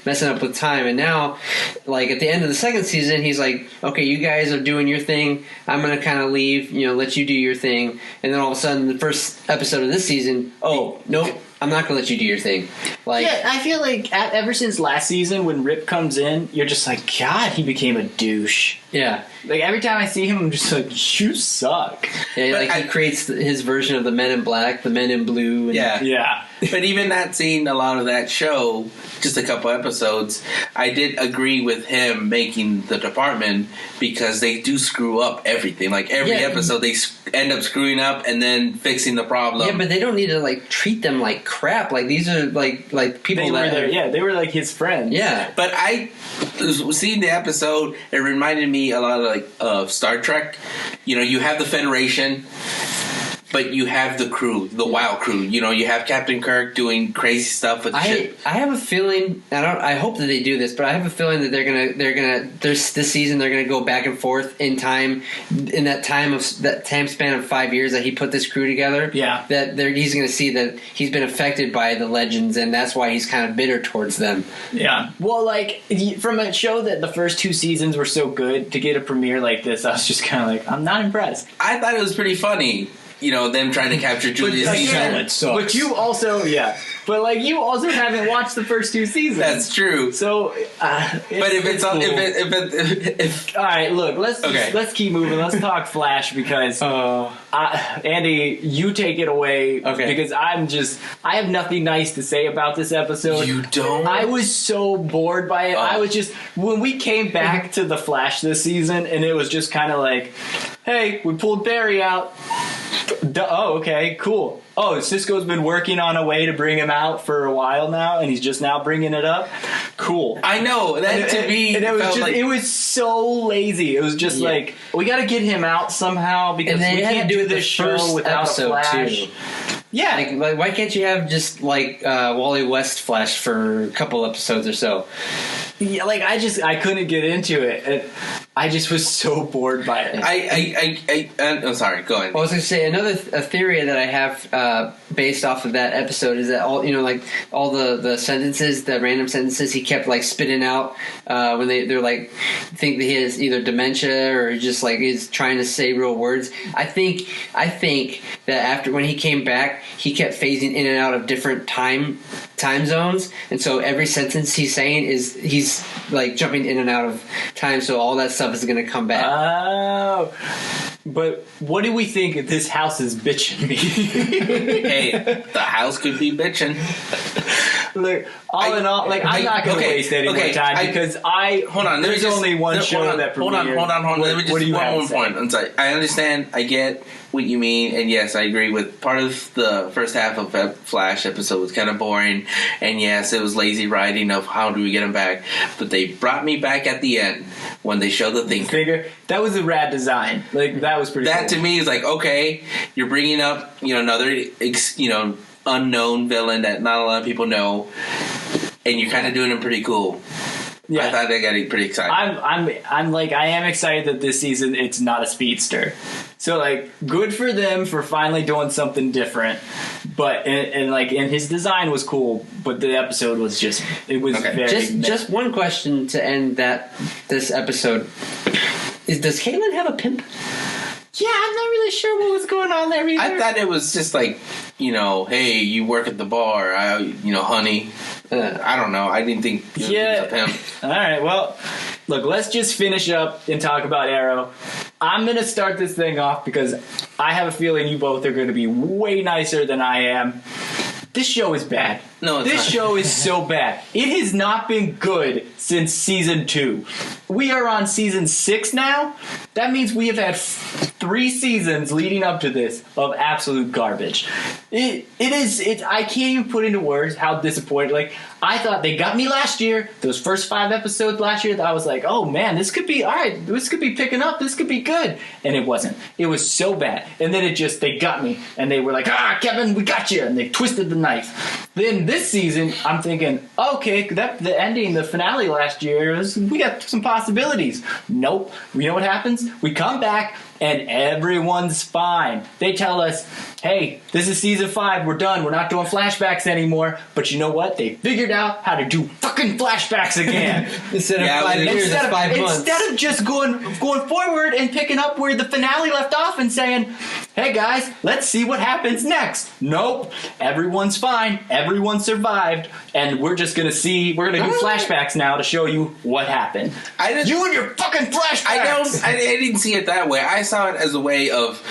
messing up with time, and now, like at the end of the second season, he's like, okay, you guys are doing your thing, I'm gonna kind of leave, let you do your thing, and then all of a sudden, the first episode of this season, nope, I'm not gonna let you do your thing. Like, I feel like ever since last season, when Rip comes in, you're just like, God, he became a douche. Yeah. Like, every time I see him, I'm just like, you suck. Yeah, he creates his version of the Men in Black, the Men in Blue. And yeah. But even that scene, a lot of that show, just a couple episodes, I did agree with him making the department, because they do screw up everything. Like, every episode, they end up screwing up and then fixing the problem. Yeah, but they don't need to, like, treat them like crap. Like, these are, like people they were, like, his friends. Yeah. But seeing the episode, it reminded me a lot of, of Star Trek. You have the Federation, but you have the crew, the WoW crew. You have Captain Kirk doing crazy stuff with the ship. I have a feeling. I hope that they do this, but I have a feeling that they're gonna. This season they're gonna go back and forth in time, in that time span of 5 years that he put this crew together. Yeah. That he's gonna see that he's been affected by the Legends, and that's why he's kind of bitter towards them. Yeah. Well, like, from a show that the first 2 seasons were so good, to get a premiere like this, I was just kind of like, I'm not impressed. I thought it was pretty funny. Them trying to capture Julius Caesar. But you also, but like you also haven't watched the first 2 seasons. That's true. So, but if all right, look, let's keep moving. Let's talk Flash, because Andy, you take it away. Okay. Because I have nothing nice to say about this episode. You don't? I was so bored by it. I was just, when we came back to the Flash this season, and it was just kind of like, hey, we pulled Barry out. Oh, okay, cool. Oh, Cisco's been working on a way to bring him out for a while now, and he's just now bringing it up. Cool. I know that it was so lazy. It was just like, we got to get him out somehow, because we can't do this show without a Flash. Too. Yeah. Like, why can't you have just like Wally West Flash for a couple episodes or so? Yeah, like I couldn't get into it. I just was so bored by it. I'm sorry. Go ahead. Well, I was going to say a theory that I have based off of that episode is that all the sentences, the random sentences he kept like spitting out when they're like think that he has either dementia or just like is trying to say real words. I think that after when he came back, he kept phasing in and out of different time zones, and so every sentence he's saying he's like jumping in and out of time, so all that stuff is going to come back. Oh, but what do we think if this house is bitching me? Hey, the house could be bitching. Look, in all, like I'm not going to waste any more time because hold on. There's only one show that premiered. Hold on. Let me just one point. I'm sorry. I understand. I get what you mean, and yes, I agree with part of the first half of Flash episode was kind of boring, and yes, it was lazy writing of how do we get him back, but they brought me back at the end when they showed the Thinker. That was a rad design. Like that was pretty. That cool. To me is like, okay, you're bringing up another unknown villain that not a lot of people know, and you're kind of doing it pretty cool. Yeah. I thought I got pretty excited. I am excited that this season it's not a speedster. So like, good for them for finally doing something different. But and his design was cool, but the episode was very just one question to end this episode. Does Caitlin have a pimp? Yeah, I'm not really sure what was going on there either. I thought it was just like, hey, you work at the bar, honey. I don't know. I didn't think it was a pimp. All right, well, look, let's just finish up and talk about Arrow. I'm going to start this thing off because I have a feeling you both are going to be way nicer than I am. This show is bad. No, this show is so bad. It has not been good since season 2. We are on season 6 now. That means we have had 3 seasons leading up to this of absolute garbage. I can't even put into words how disappointed. Like, I thought they got me last year. Those first 5 episodes last year, I was like, oh man, this could be all right. This could be picking up. This could be good. And it wasn't. It was so bad. And then they got me. And they were like, Kevin, we got you. And they twisted the knife. Then this season, I'm thinking, okay, the ending, the finale last year, we got some possibilities. Nope. You know what happens? We come back and everyone's fine. They tell us, hey, this is season 5, we're done, we're not doing flashbacks anymore. But you know what? They figured out how to do fucking flashbacks again. Instead of 5 years, it's 5 months. Instead of just going forward and picking up where the finale left off and saying, hey guys, let's see what happens next. Nope. Everyone's fine. Everyone survived. And we're just going to do flashbacks now to show you what happened. You and your fucking flashbacks! I didn't see it that way. I saw it as a way of,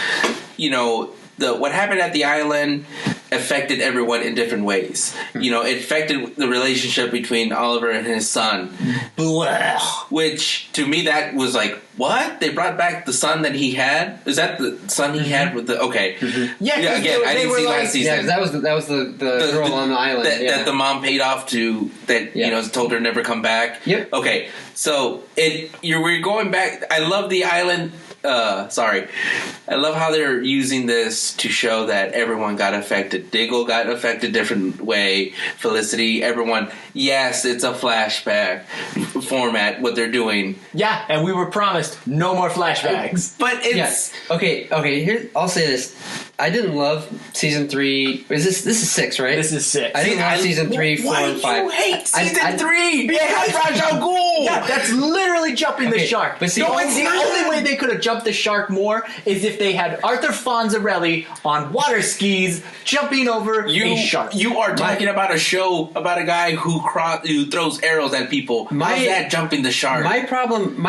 what happened at the island affected everyone in different ways. It affected the relationship between Oliver and his son. Blah. Which, to me, that was like, what? They brought back the son that he had? Is that the son he had with the... Okay. Mm-hmm. Yeah, again, I didn't see last season. Yeah, that was the girl on the island. That the mom paid off to, told her never come back. Yep. Okay, so we're going back... I love the island... I love how they're using this to show that everyone got affected. Diggle got affected different way. Felicity, everyone. Yes, it's a flashback format, what they're doing. Yeah, and we were promised no more flashbacks. But it's... Yeah. Okay, here, I'll say this. I didn't love season 3. This is 6, right? This is 6. I didn't love season 3, 4, and 5. Why do you hate season 3? Because Ra's al Ghul! Yeah, that's literally jumping the shark. But see, the only way they could have jumped the shark more is if they had Arthur Fonzarelli on water skis jumping over a shark. You are talking about a show about a guy who throws arrows at people. How's that jumping the shark? My problem...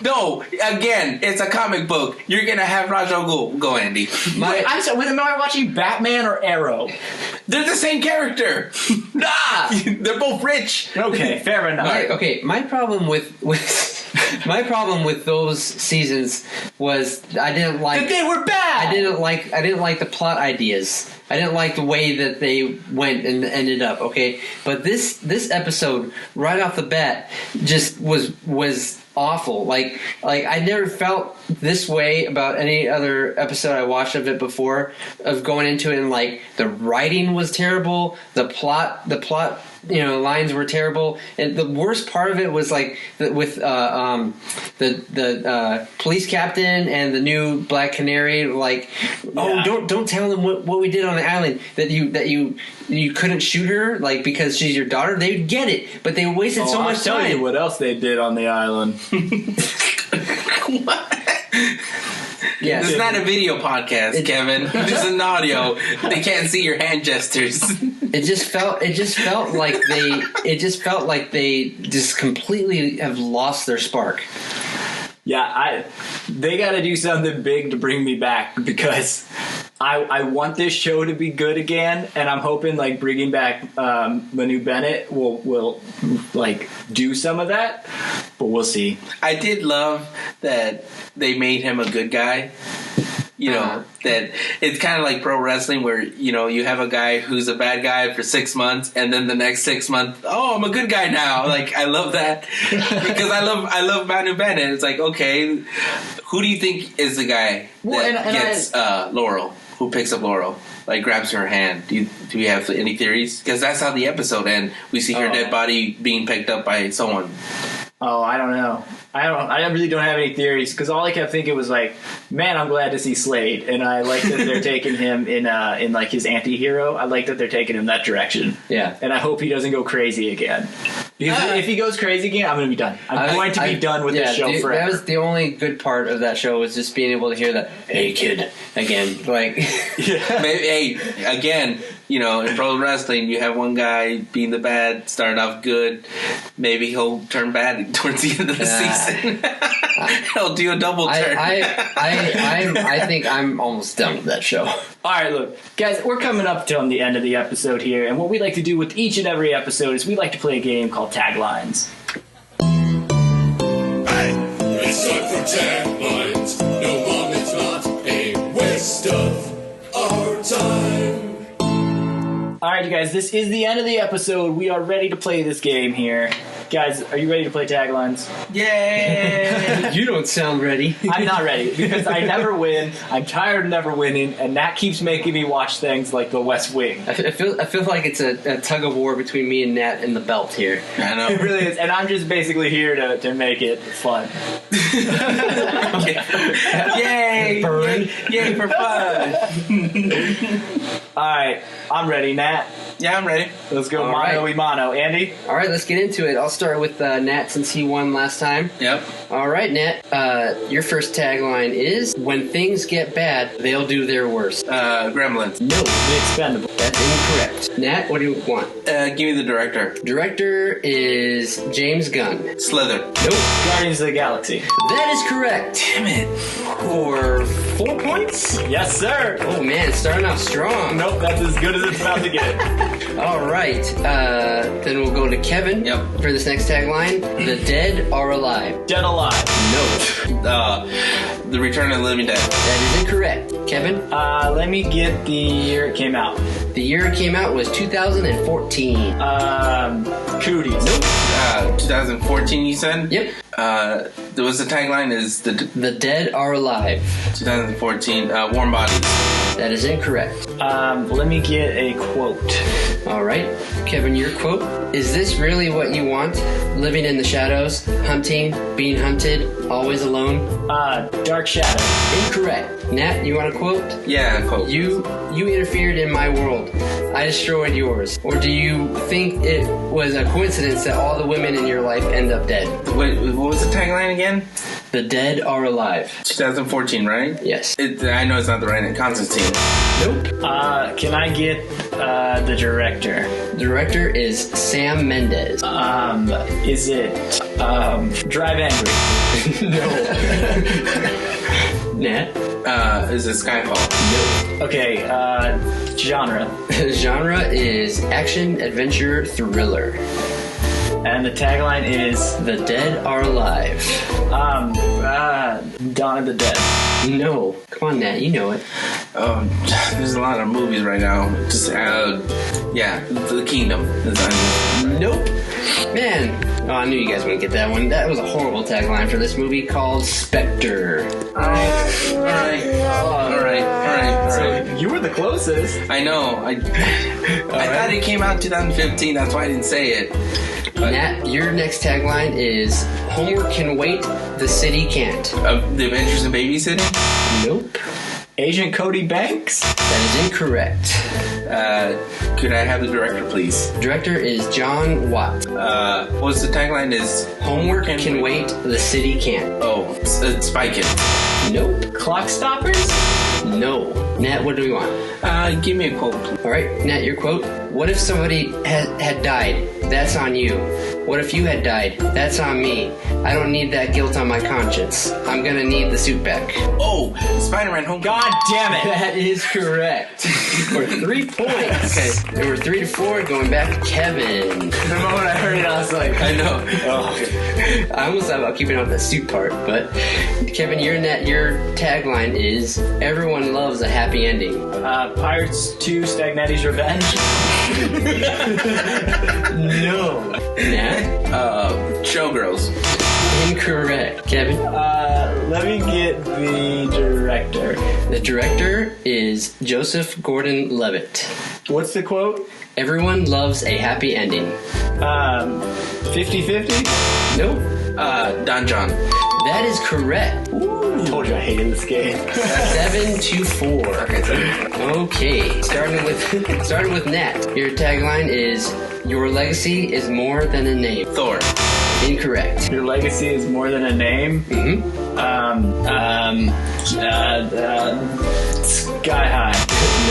No, again, it's a comic book. You're going to have Ra's al Ghul. Go ahead. I'm sorry, am I watching Batman or Arrow? They're the same character. They're both rich. Okay, fair enough. My problem with those seasons was I didn't like that they were bad. I didn't like the plot ideas. I didn't like the way that they went and ended up. Okay, but this episode right off the bat just was awful. Like I never felt this way about any other episode I watched of it before, of going into it and like the writing was terrible, the plot lines were terrible, and the worst part of it was like with the police captain and the new Black Canary. Like, don't tell them what we did on the island. That you couldn't shoot her, like, because she's your daughter. They'd get it, but they wasted so much time. I'll tell you what else they did on the island. What? Yeah, it's not a video podcast, Kevin. It's an audio. They can't see your hand gestures. It just felt like they just completely have lost their spark. Yeah, they got to do something big to bring me back, because I want this show to be good again, and I'm hoping like bringing back Manu Bennett will like do some of that, but we'll see. I did love that they made him a good guy. That it's kind of like pro wrestling where, you have a guy who's a bad guy for 6 months, and then the next 6 months, I'm a good guy now. Like, I love that because I love Manu Bennett. It's like, okay, who do you think is the guy that gets Laurel? Who picks up Laurel? Like, grabs her hand. Do we have any theories? Because that's how the episode ends. We see her dead body being picked up by someone. Oh, I don't know. I really don't have any theories, because all I kept thinking was like, man, I'm glad to see Slade, and I like that they're taking him in like his anti-hero. I like that they're taking him that direction. Yeah. And I hope he doesn't go crazy again. Because if he goes crazy again, I'm going to be done. I'm going to be done with this show forever. That was the only good part of that show, was just being able to hear that, hey, kid, again. Like, Maybe, again, in pro wrestling, you have one guy being the bad, starting off good. Maybe he'll turn bad towards the end of the season. He'll do a double turn. I think I'm almost done with that show. All right, look, guys, we're coming up to the end of the episode here, and what we like to do with each and every episode is we like to play a game called Taglines. Hey, it's time for taglines. No, Mom, it's not a waste of our time. All right, you guys, this is the end of the episode. We are ready to play this game here. Guys, are you ready to play Taglines? Yay! You don't sound ready. I'm not ready, because I never win. I'm tired of never winning, and that keeps making me watch things like The West Wing. I feel like it's a tug of war between me and Nat and the belt here. I know. It really is, and I'm just basically here to make it fun. Yay! Burn. Yay for fun! All right, I'm ready, Nat. Yeah, I'm ready. Let's go All mano right. y mano. Andy? All right, let's get into it. I'll start with Nat, since he won last time. Yep. All right, Nat. Your first tagline is, when things get bad, they'll do their worst. Gremlins. No. The Expendable. That's incorrect. Nat, what do you want? Give me the director. Director is James Gunn. Slither. Nope. Guardians of the Galaxy. That is correct. Damn it. For 4 points? Yes, sir. Oh, man, starting off strong. Nope, that's as good as it's about to get. All right. Then we'll go to Kevin. Yep. For this next tagline. The dead are alive. Dead Alive. No. The Return of the Living Dead. That is incorrect. Kevin? Let me get the year it came out. The year it came out was 2014. Cooties. Nope. 2014, you said? Yep. There was the tagline is The dead are alive. 2014, Warm Bodies. That is incorrect. Let me get a quote. All right. Kevin, your quote. Is this really what you want? Living in the shadows, hunting, being hunted, always alone? Dark Shadow. Incorrect. Nat, you want a quote? Yeah, quote. You interfered in my world. I destroyed yours. Or do you think it was a coincidence that all the women in your life end up dead? Wait, what was the tagline again? The dead are alive. 2014, right? Yes. I know it's not the right name. Constantine. Nope. Can I get the director? The director is Sam Mendes. Is it Drive Angry? No. Nat? Is it Skyfall? No. Okay, genre. Genre is action, adventure, thriller. And the tagline is The dead are alive. Dawn of the Dead. No. Come on, Nat. You know it. There's a lot of movies right now. Just, The Kingdom. Nope. Man. Oh, I knew you guys wouldn't get that one. That was a horrible tagline for this movie called Spectre. All right. So you were the closest. I know. I thought it came out in 2015. That's why I didn't say it. Nat, your next tagline is "Homework can wait, the city can't." The Adventures in Babysitting? Nope. Agent Cody Banks? That is incorrect. Could I have the director, please? Director is John Watt. What's the tagline? Is Homework can wait, the city can't. Oh, it's Spy Kids. Nope. Clock Stoppers? No. Nat, what do we want? Give me a quote, please. All right, Nat, your quote. What if somebody had died? That's on you. What if you had died? That's on me. I don't need that guilt on my conscience. I'm gonna need the suit back. Oh, Spider-Man Homecoming. God damn it! That is correct. For 3 points. Okay. There were 3 to 4, going back to Kevin. The moment I heard it, I was like, I know. oh. I almost thought about keeping out the suit part, but Kevin, your tagline is "Everyone loves a happy ending." Pirates 2 Stagnetti's Revenge? No. Nat? Showgirls. Incorrect. Kevin? Let me get the director. The director is Joseph Gordon-Levitt. What's the quote? Everyone loves a happy ending. 50-50? Nope. Don John. That is correct. I told you I hated this game. 7 to 4. Okay, starting with Nat. Your tagline is "Your legacy is more than a name." Thor. Incorrect. Your legacy is more than a name? Mm-hmm. Sky High.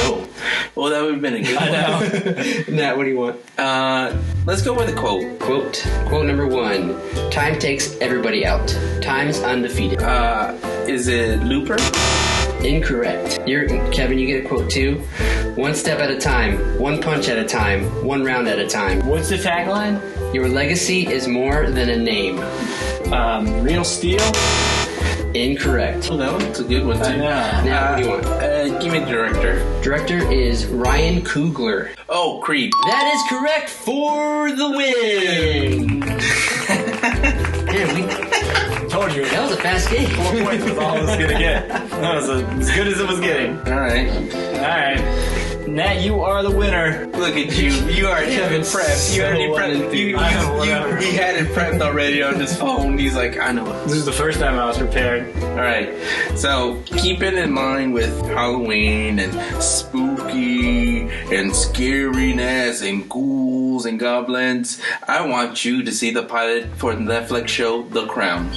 No. Well, that would have been a good one. I know. Nat, what do you want? Let's go with a quote. Quote number 1. Time takes everybody out. Time's undefeated. Is it Looper? Incorrect. Kevin, you get a quote too. One step at a time, one punch at a time, one round at a time. What's the tagline? Your legacy is more than a name. Real Steel? Incorrect. Oh, that's a good one too. Now, what do you want? Give me the director. Director is Ryan Coogler. Oh, Creed. That is correct for the win. Man, we Told you. that was a fast game. 4 points was all I was gonna get. That was as good as it was getting. Alright. Nat, you are the winner. Look at you. You already have it prepped. You already prepped. He had it prepped already on his phone. He's like, I know. This is the first time I was prepared. Alright. So, keep it in mind with Halloween and spooky and scariness and ghouls and goblins. I want you to see the pilot for the Netflix show The Crown.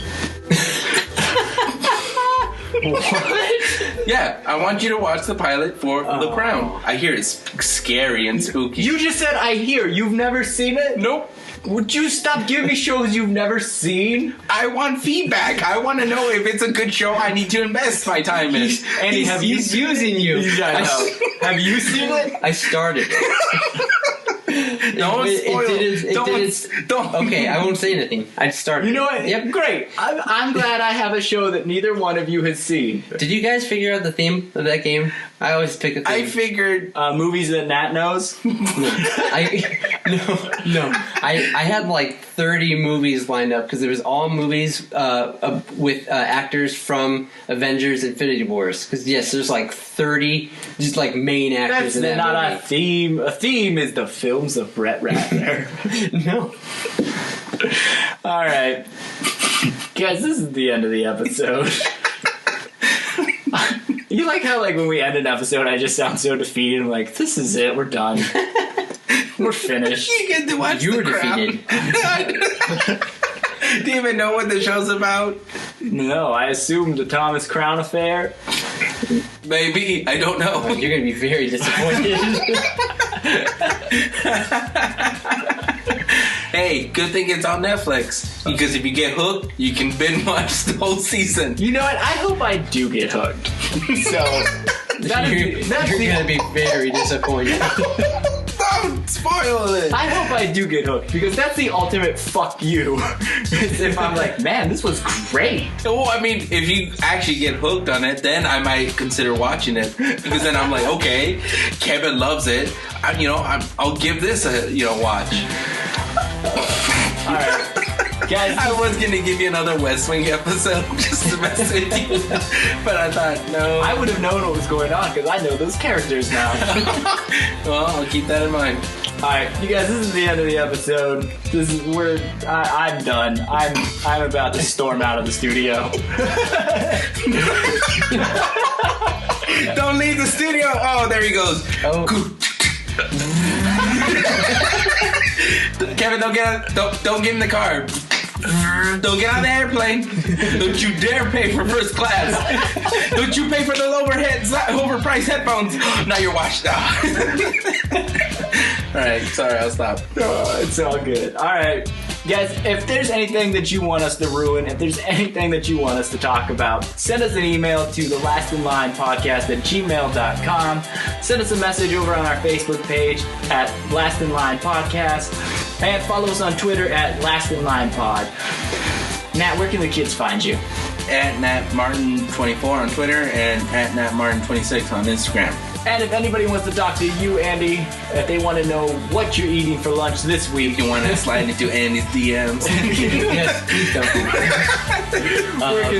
What? Yeah, I want you to watch the pilot for The Crown. I hear it's scary and spooky. You just said I hear. You've never seen it? Nope. Would you stop giving me shows you've never seen? I want feedback. I want to know if it's a good show I need to invest my time in. Andy, He's using you. I know. Have you seen it? I started it. Don't spoil it. Don't. Okay, I won't say anything. I started. You know what? Yep. Great. I'm glad I have a show that neither one of you has seen. Did you guys figure out the theme of that game? I always pick a theme. I figured Movies that Nat knows. No. I had like 30 movies lined up because there was all movies with actors from Avengers Infinity Wars. Because yes, there's like 30 just like main actors That's in that not movie. a theme. A theme is the films of Brett Ratner. No. All right, guys, this is the end of the episode. You like how like when we end an episode, I just sound so defeated. I'm like, this is it. We're done. We're finished. you get to watch You The were Crown. defeated. Do you even know what the show's about? No, I assumed the Thomas Crown affair. Maybe. I don't know. You're going to be very disappointed. Hey, good thing it's on Netflix. Because if you get hooked, you can binge watch the whole season. You know what? I hope I do get hooked. So you're going to be very disappointed. Don't spoil it. I hope I do get hooked because that's the ultimate fuck you. If I'm like, man, this was great. Well, I mean, if you actually get hooked on it, then I might consider watching it. Because then I'm like, okay, Kevin loves it. I'll give this a watch. All right. Guys, I was gonna give you another West Wing episode just to mess with you, but I thought no. I would have known what was going on because I know those characters now. Well, I'll keep that in mind. Alright, you guys, this is the end of the episode. I'm done. I'm about to storm out of the studio. Don't leave the studio. Oh, there he goes. Oh. Kevin, don't get in the car. Don't get on the airplane. Don't you dare pay for first class. Don't you pay for the overpriced headphones. Now you're washed out. Alright, sorry, I'll stop. Oh, it's all good. Alright. Guys, if there's anything that you want us to ruin, if there's anything that you want us to talk about, send us an email to thelastinlinepodcast@gmail.com. Send us a message over on our Facebook page at Last in Line Podcast. And follow us on Twitter at LastinLinePod. Nat, where can the kids find you? At NatMartin24 on Twitter and at NatMartin26 on Instagram. And if anybody wants to talk to you, Andy, if they want to know what you're eating for lunch this week, You want to slide into Andy's DMs. Yes, please don't.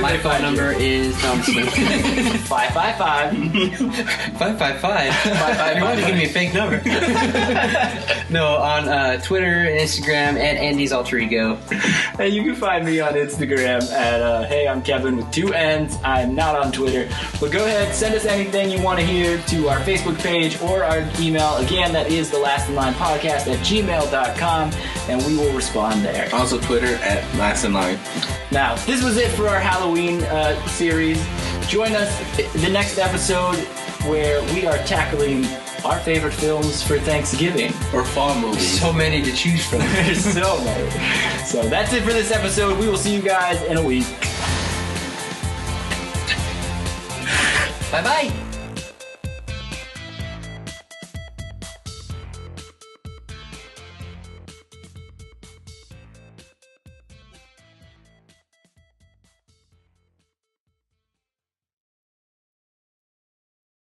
My phone number is 555. 555. You want to give me a fake number? No, on Twitter and Instagram at Andy's Alter Ego. And you can find me on Instagram at Hey, I'm Kevin with 2 N's. I'm not on Twitter. But go ahead, send us anything you want to hear to our Facebook page or our email. Again, that is thelastinlinepodcast@gmail.com, and we will respond there. Also Twitter at Last in Line. Now, this was it for our Halloween series. Join us the next episode where we are tackling our favorite films for Thanksgiving. Or fall movies. So many to choose from. There's so many. So that's it for this episode. We will see you guys in a week. Bye-bye.